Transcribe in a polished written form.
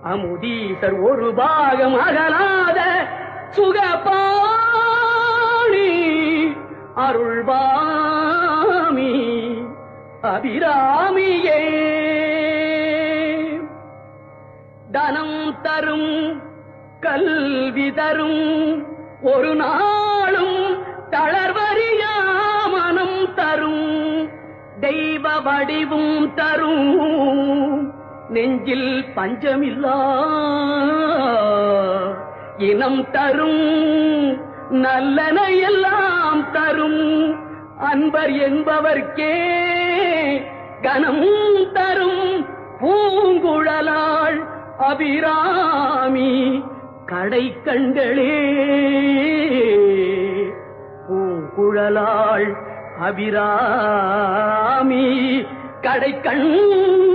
அமுதீசர் ஒரு பாகம் அகலாத சுகபாணி அருள்வாமி அபிராமியே தனம் தரும் கல்வி தரும் ஒரு நாளும் தளர்வறியா மனம் தரும் தெய்வ வடிவும் தரும் நெஞ்சில் பஞ்சமில்லா இனம் தரும் நல்லன எல்லாம் தரும் அன்பர் என்பவர்க்கே கனம் தரும் பூங்குழலாள் அபிராமி கடை கண்களே பூங்குழலாள் அபிராமி கடை கண்